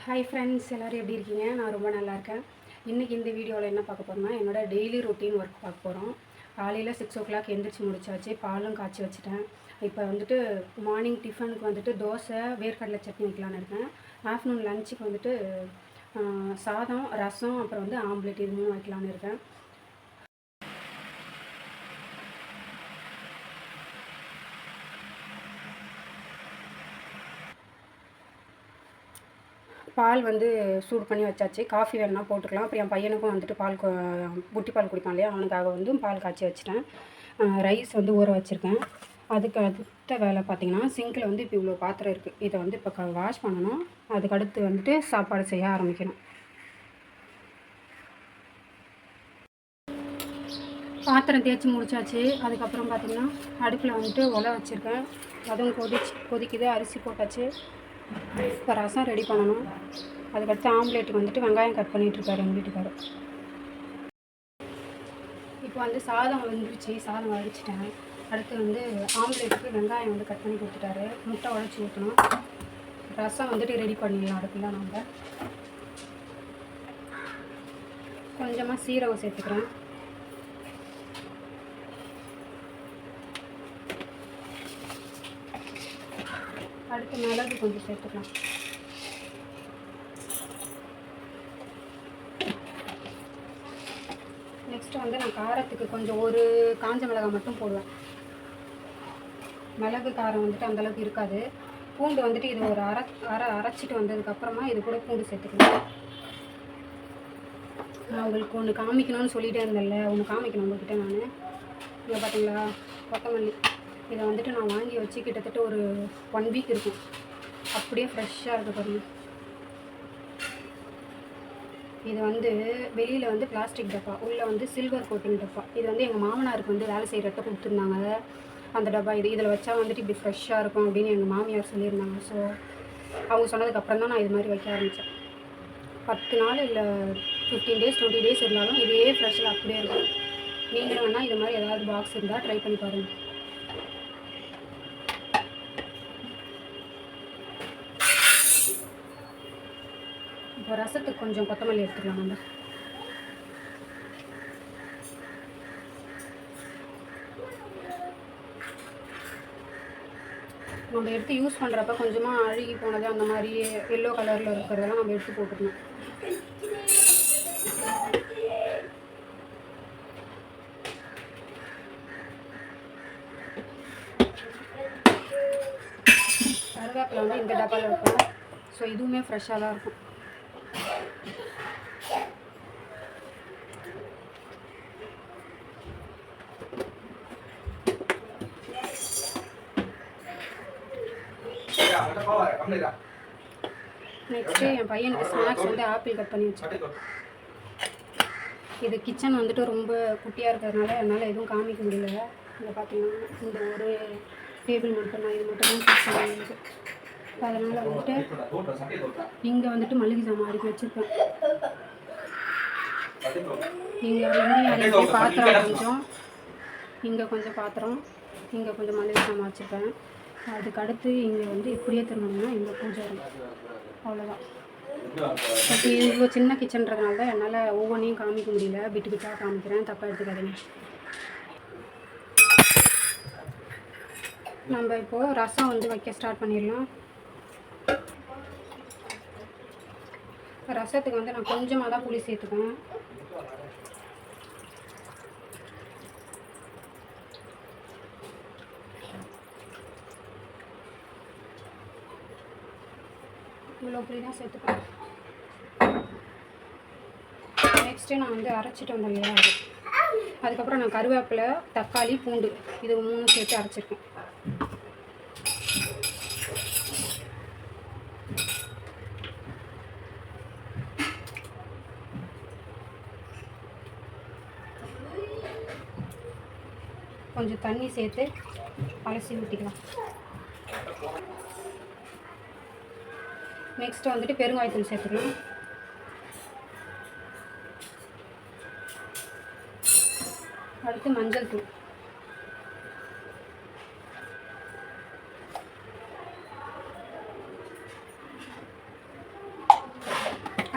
Hi friends, எல்லோரும் எப்படி இருக்கீங்க? நான் ரொம்ப நல்லா இருக்கேன். இன்றைக்கி இந்த வீடியோவில் என்ன பார்க்க போகிறோம்னா, என்னோடய டெய்லி ரொட்டீன் ஒர்க் பார்க்க போகிறோம். காலையில் 6 o'clock எந்திரிச்சு முடிச்சாச்சு, பாலும் காய்ச்சி வச்சுட்டேன். இப்போ வந்துட்டு மார்னிங் டிஃபனுக்கு வந்துட்டு தோசை, வேர்க்கடலை சட்னி வைக்கலான்னு இருக்கேன். ஆஃப்டர்நூன் லஞ்சுக்கு வந்துட்டு சாதம், ரசம், அப்புறம் வந்து ஆம்லெட் இது 3 வைக்கலான்னு இருக்கேன். பால் வந்து சூடு பண்ணி வச்சாச்சு. காஃபி வேணுன்னா போட்டுக்கலாம். அப்புறம் என் பையனுக்கும் வந்துட்டு புட்டி பால் குடிப்பான் இல்லையா, அவனுக்காக வந்து பால் காய்ச்சி வச்சுட்டேன். ரைஸ் வந்து ஊற வச்சுருக்கேன். அதுக்கு அடுத்த வேலை பார்த்திங்கன்னா, சிங்கில் வந்து இப்போ இவ்வளோ பாத்திரம் இருக்குது. இதை வந்து இப்போ வாஷ் பண்ணணும். அதுக்கடுத்து வந்துட்டு சாப்பாடு செய்ய ஆரம்பிக்கணும். பாத்திரம் தேய்ச்சி முடிச்சாச்சு. அதுக்கப்புறம் பார்த்திங்கன்னா அடுப்பில் வந்துட்டு ஒலை வச்சுருக்கேன். அதுவும் கொதிக்குது. அரிசி போட்டாச்சு. இப்போ ரசம் ரெடி பண்ணணும். அதுக்கடுத்து ஆம்லேட்டுக்கு வந்துட்டு வெங்காயம் கட் பண்ணிகிட்ருக்காரு எங்கள் வீட்டுக்காரர். இப்போ வந்து சாதம் வந்துருச்சு, சாதம் வடிச்சிட்டேன். அடுத்து வந்து ஆம்லேட்டுக்கு வெங்காயம் வந்து கட் பண்ணி கொடுத்துட்டாரு. முட்டை உடச்சி ஊற்றணும். ரசம் வந்துட்டு ரெடி பண்ணிடலாம். அதுக்குள்ள நம்ம கொஞ்சமாக சீரகம் சேர்த்துக்கிறேன். அடுத்து மிளகு கொஞ்சம் சேர்த்துக்கலாம். நெக்ஸ்ட்டு வந்து நான் காரத்துக்கு கொஞ்சம் ஒரு காஞ்ச மிளகாய் மட்டும் போடுவேன். மிளகு காரம் வந்துட்டு அந்தளவுக்கு இருக்காது. பூண்டு வந்துட்டு இது ஒரு அரைச்சிட்டு வந்ததுக்கப்புறமா இது கூட பூண்டு சேர்த்துக்கலாம். நான் உங்களுக்கு ஒன்று காமிக்கணும்னு சொல்லிகிட்டே இருந்தேன்ல, ஒன்று காமிக்கணும் உங்கள்கிட்ட. நான் இங்கே பார்த்தீங்களா, கொத்தமல்லி. இதை வந்துட்டு நான் வாங்கி வச்சு கிட்டத்தட்ட ஒரு 1 வீக் இருக்கும். அப்படியே ஃப்ரெஷ்ஷாக இருக்குது பாருங்கள். இது வந்து வெளியில் வந்து பிளாஸ்டிக் டப்பா, உள்ளே வந்து சில்வர் கோட்டிங் டப்பா. இது வந்து எங்கள் மாமனாருக்கு வந்து வேலை செய்கிறட்ட கொடுத்துருந்தாங்க அந்த டப்பா. இதில் வச்சா வந்துட்டு இப்படி ஃப்ரெஷ்ஷாக இருக்கும் அப்படின்னு எங்கள் மாமியார் சொல்லியிருந்தாங்க. ஸோ அவங்க சொன்னதுக்கப்புறம் தான் நான் இது மாதிரி வைக்க ஆரம்பித்தேன். 10 நாள் இல்லை 15 days 20 days இருந்தாலும் இதே ஃப்ரெஷ்ஷில் அப்படியே இருக்கும். நீங்களும் வேணால் இது மாதிரி ஏதாவது பாக்ஸ் இருந்தால் ட்ரை பண்ணி பாருங்கள். இப்போ ரசத்துக்கு கொஞ்சம் கொத்தமல்லி எடுத்துக்கலாம். நம்ம எடுத்து யூஸ் பண்ணுறப்ப கொஞ்சமாக அழுகி போனது அந்த மாதிரி எல்லோ கலரில் இருக்கிறதெல்லாம் நம்ம எடுத்து போட்டுக்கணும். கருவேப்பிலை வந்து இந்த டப்பாவில் இருக்கும். ஸோ இதுவுமே ஃப்ரெஷ்ஷாக தான் இருக்கும். நெக்ஸ்ட்டு என் பையனுக்கு ஸ்நாக்ஸ் வந்து ஆப்பிள் கட் பண்ணி வச்சுருக்கேன். இது கிச்சன் வந்துட்டு ரொம்ப குட்டியாக இருக்கிறதுனால என்னால் எதுவும் காமிக்க முடியல. இங்கே பார்த்தீங்கன்னா இந்த ஒரு டேபிள் மட்டும்தான், இது மட்டும் தான் ஃபிக்ஸ் பண்ணியிருக்கு. அதனால் வந்துட்டு இங்கே வந்துட்டு மளிகை சாமான் அடுக்கி வச்சுருக்கேன். இங்கே வந்து பாத்திரம் கொஞ்சம், இங்கே கொஞ்சம் பாத்திரம், இங்கே கொஞ்சம் மளிகை சாமான் வச்சுருக்கேன். அதுக்கு அடுத்து இங்கே வந்து இப்படியே திரும்பினா இந்த பூஜை இருக்கும். அவ்வளோதான். பட் இவ்வளோ சின்ன கிச்சன்றதுனால தான் என்னால் ஒவ்வொன்றையும் காமிக்க முடியல. பிட்டு பிட்டாக காமிக்கிறேன், தப்பாக எடுத்துக்காதீங்க. நம்ம இப்போது ரசம் வந்து வைக்க ஸ்டார்ட் பண்ணிடலாம். ரசத்துக்கு வந்து நான் கொஞ்சமாக தான் புளி சேர்த்துப்பேன். இவ்வளோ புளி தான் சேர்த்துப்பேன். நெக்ஸ்ட்டு நான் வந்து அரைச்சிட்டு வந்தேன் இல்லையா, அதுக்கப்புறம் நான் கருவேப்பிலை, தக்காளி, பூண்டு இது 3 சேர்த்து அரைச்சிருக்கேன். கொஞ்சம் தண்ணி சேர்த்து அலசி ஊற்றிக்கலாம். நெக்ஸ்ட்டு வந்துட்டு பெருங்காயத்தூள் சேர்த்துக்கலாம். அடுத்து மஞ்சள் தூள்,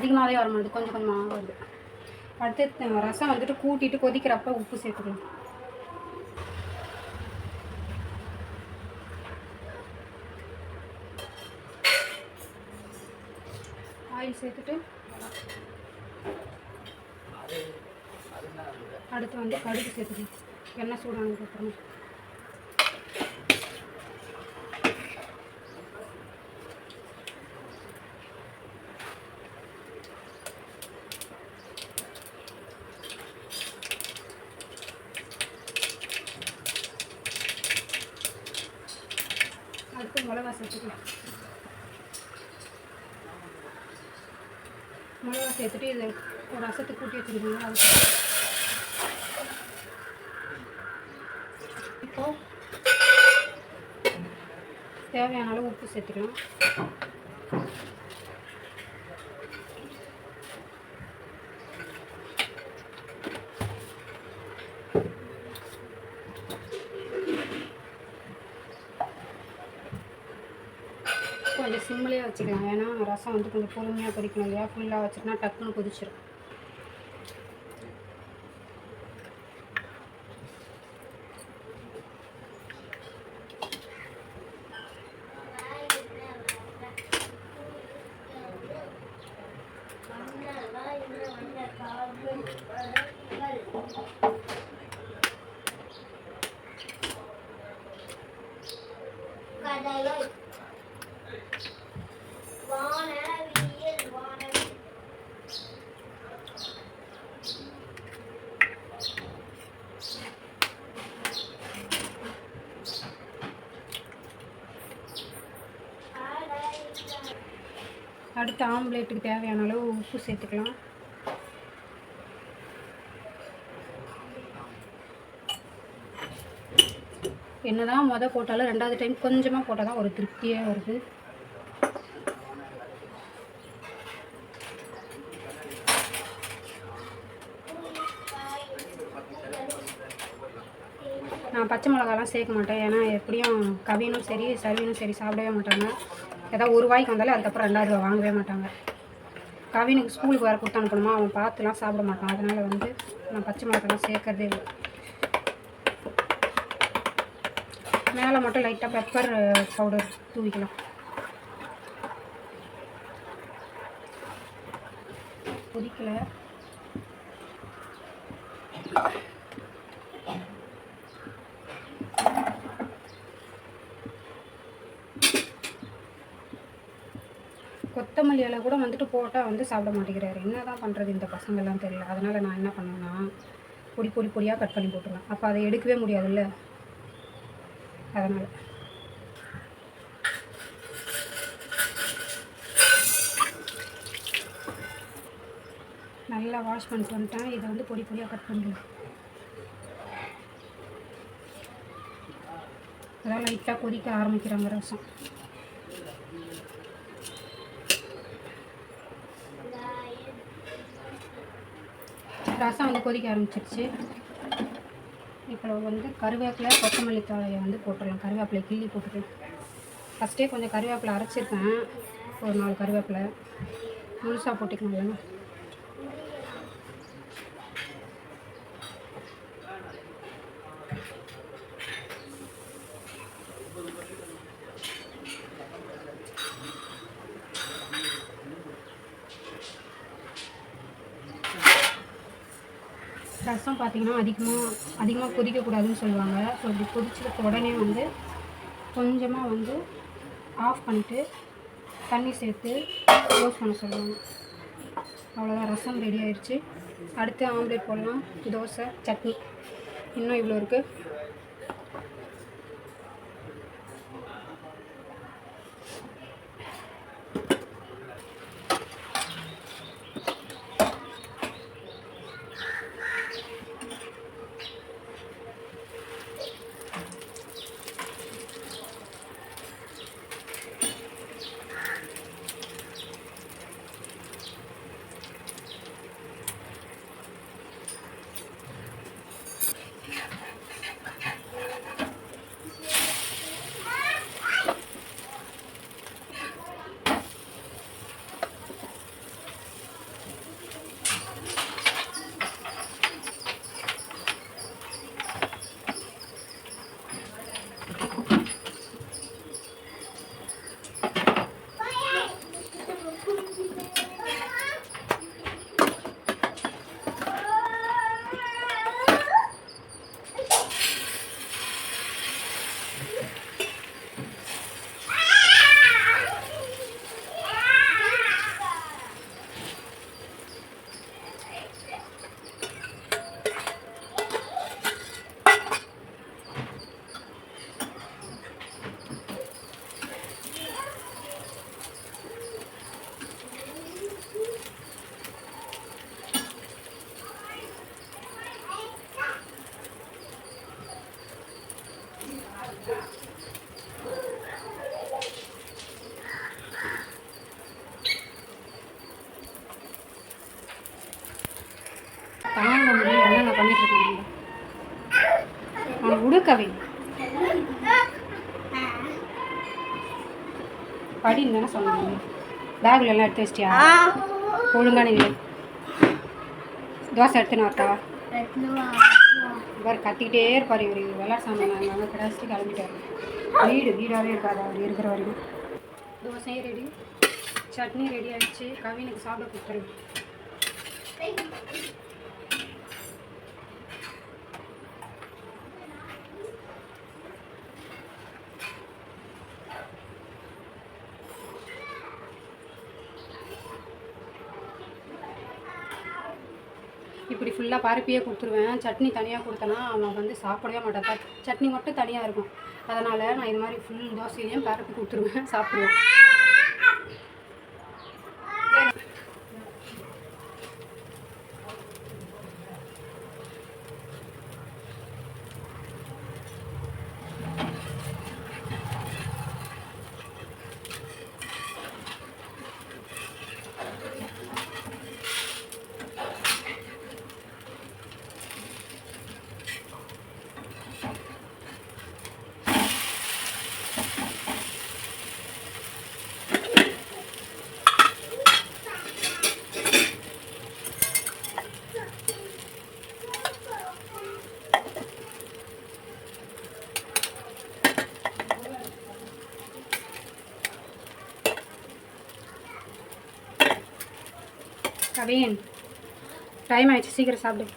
அதிகமாகவே வர மாட்டேது, கொஞ்சம் கொஞ்சமாக வருது. அடுத்து ரசம் வந்துட்டு கூட்டிட்டு கொதிக்கிறப்ப உப்பு சேர்த்துக்கலாம். ஆயில் சேர்த்துட்டு அடுத்து வந்து கடுகு சேர்த்துக்கலாம். எண்ணெய் சூடானதுக்கப்புறம் அடுத்து மிளகா சேர்த்துக்கலாம். மிளகா சேர்த்துட்டு இதை ஒரு ரசத்துக்கு கூட்டி வச்சுருக்கீங்களா அது இப்போது தேவையான அளவு உப்பு சேர்த்துக்கலாம். கொஞ்சம் சிம்மிலே வச்சுக்கலாம், ஏன்னா ரசம் வந்து கொஞ்சம் பொறுமையாக கொதிக்கணும் இல்லையா. ஃபுல்லாக வச்சுருந்தா டக்குன்னு கொதிச்சிடும். அடுத்து ஆம்லேட்டுக்கு தேவையான அளவு உப்பு சேர்த்துக்கலாம். என்னதான் போட்டாலும் ரெண்டாவது டைம் கொஞ்சமாக போட்டால் தான் ஒரு திருப்தியே வருது. நான் பச்சை மிளகாலாம் சேர்க்க மாட்டேன், ஏன்னா எப்படியும் கவினும் சரி சர்வீனும் சரி சாப்பிடவே மாட்டாங்க. ஏதாவது ஒரு வாய்க்கு வந்தாலும் அதுக்கப்புறம் ரெண்டாவது வாங்கவே மாட்டாங்க. கவினுக்கு ஸ்கூலுக்கு வேறு கொடுத்து அனுப்பணுமா, அவன் பார்த்துலாம் சாப்பிட மாட்டான். அதனால் வந்து நான் பச்சை மிளகாலாம் சேர்க்கறதே இல்லை. மேலே மட்டும் லைட்டாக பெப்பர் பவுடர் தூவிக்கலாம். கொதிக்கலை. கொத்தமல்லி இலை கூட வந்துட்டு போட்டால் வந்து சாப்பிட மாட்டேங்கிறாரு. என்ன தான் பண்ணுறது இந்த பசங்கள்லாம் தெரியல. அதனால் நான் என்ன பண்ணேன்னா பொடியாக கட் பண்ணி போட்டுருவேன். அப்போ அதை எடுக்கவே முடியாதுல்ல, அதனால். நல்லா வாஷ் பண்ணிட்டு வந்துட்டேன். இதை வந்து பொடியாக கட் பண்ணிடுவேன். அதான் லைட்டாக கொதிக்க ஆரம்பிக்கிறாங்க ரசம். ரசம் வந்து கொதிக்க ஆரம்பிச்சிருச்சு. இப்போ வந்து கருவேப்பிலை கொத்தமல்லி தழையை வந்து போட்டுடலாம். கருவேப்பிலை கிள்ளி போட்டுக்கலாம். ஃபஸ்ட்டே கொஞ்சம் கருவேப்பிலை அரைச்சிருக்கேன். ஒரு 4 கருவேப்பிலை முழுசாக போட்டுக்கணும் இல்லைன்னா. ரசம் பார்த்திங்கன்னா அதிகமாக கொதிக்கக்கூடாதுன்னு சொல்லுவாங்க. ஸோ இப்படி கொதிச்சதுக்கு உடனே வந்து கொஞ்சமாக வந்து ஆஃப் பண்ணிவிட்டு தண்ணி சேர்த்து க்ளோஸ் பண்ண சொல்லுவாங்க. அவ்வளோதான், ரசம் ரெடி ஆயிடுச்சு. அடுத்து ஆம்லேட் போடலாம். தோசை சட்னி இன்னும் இவ்வளோ இருக்குது. பண்ணிட்டு இருக்காங்க. அவனுக்கு உடுக்கவே படின்னு தானே சொன்னாங்க. பேக்கில் எல்லாம் எடுத்து வச்சிட்டியா? ஒழுங்கான இல்லை. தோசை எடுத்துன்னு வரட்டா? இவர் கத்திக்கிட்டே இருப்பார். இவர் விளாட சாமான் அங்கே கிடச்சிட்டு கிளம்பிட்டார். வீடாகவே இருக்காது அவர் இருக்கிற வரைக்கும். தோசையும் ரெடி, சட்னி ரெடி ஆகிடுச்சு. கவினுக்கு சாப்பிட கொடுத்துருங்க. இப்படி ஃபுல்லாக பருப்பியே கொடுத்துருவேன். சட்னி தனியாக கொடுத்தேன்னா அவன் வந்து சாப்பிடவே மாட்டான். சட்னி மட்டும் தனியாக இருக்கும். அதனால் நான் இது மாதிரி ஃபுல் தோசையிலையும் பருப்பி கொடுத்துருவேன், சாப்பிடுவேன். கவின், டைம் ஆயிடுச்சு, சீக்கிரம் சாப்பிடு.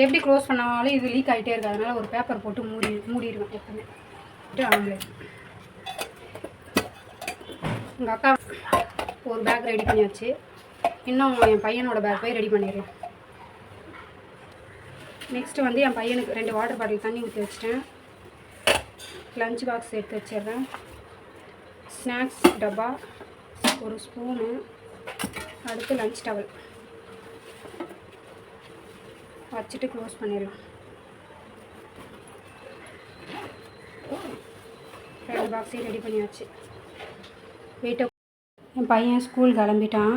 எப்படி க்ளோஸ் பண்ணாலும் இது லீக் ஆகிட்டே இருக்கு. அதனால் ஒரு பேப்பர் போட்டு மூடிடுவேன் எப்பவுமே. ஆம்லேட். எங்கள் அக்கா ஒரு பேக் ரெடி பண்ணியாச்சு. இன்னும் என் பையனோட பேக் போய் ரெடி பண்ணிடுறேன். நெக்ஸ்ட்டு வந்து என் பையனுக்கு 2 வாட்டர் பாட்டில் தண்ணி ஊற்றி வச்சிட்டேன். லஞ்ச் பாக்ஸ் எடுத்து வச்சிடுறேன். ஸ்நாக்ஸ் டப்பா, ஒரு ஸ்பூனு, அடுத்து லஞ்ச் டவல் வச்சுட்டு க்ளோஸ் பண்ணிடலாம். 2 பாக்ஸையும் ரெடி பண்ணியாச்சு. வெயிட்டை என் பையன் ஸ்கூல் கிளம்பிட்டான்.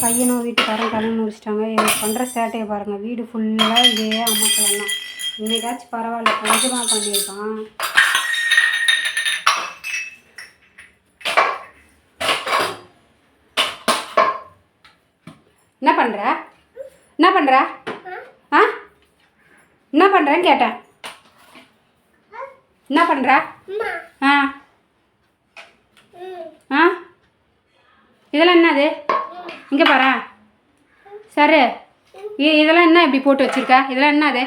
பையனும் வீட்டுக்காரன் கிளம்பி முடிச்சிட்டாங்க. எனக்கு பண்ணுற சேட்டையை பாருங்கள். வீடு ஃபுல்லாக இதே அம்மாக்கள் தான். இன்னைக்காச்சும் பரவாயில்ல, கொஞ்சமாக பண்ணியிருக்கான். என்ன பண்ணுற? என்ன பண்ணுற? ஆ, என்ன பண்ணுறேன்னு கேட்டேன். என்ன பண்ணுற? ஆ ஆ, இதெல்லாம் என்னது? இங்கே பாரு. சரி, இதெல்லாம் என்ன இப்படி போட்டு வச்சுருக்க? இதெல்லாம் என்னது?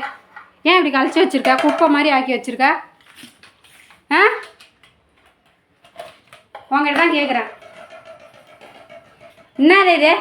ஏன் இப்படி கழிச்சு வச்சுருக்க? குப்பை மாதிரி ஆக்கி வச்சுருக்க? ஆ, உங்கள்கிட்ட தான் கேட்குறேன். என்னது இது?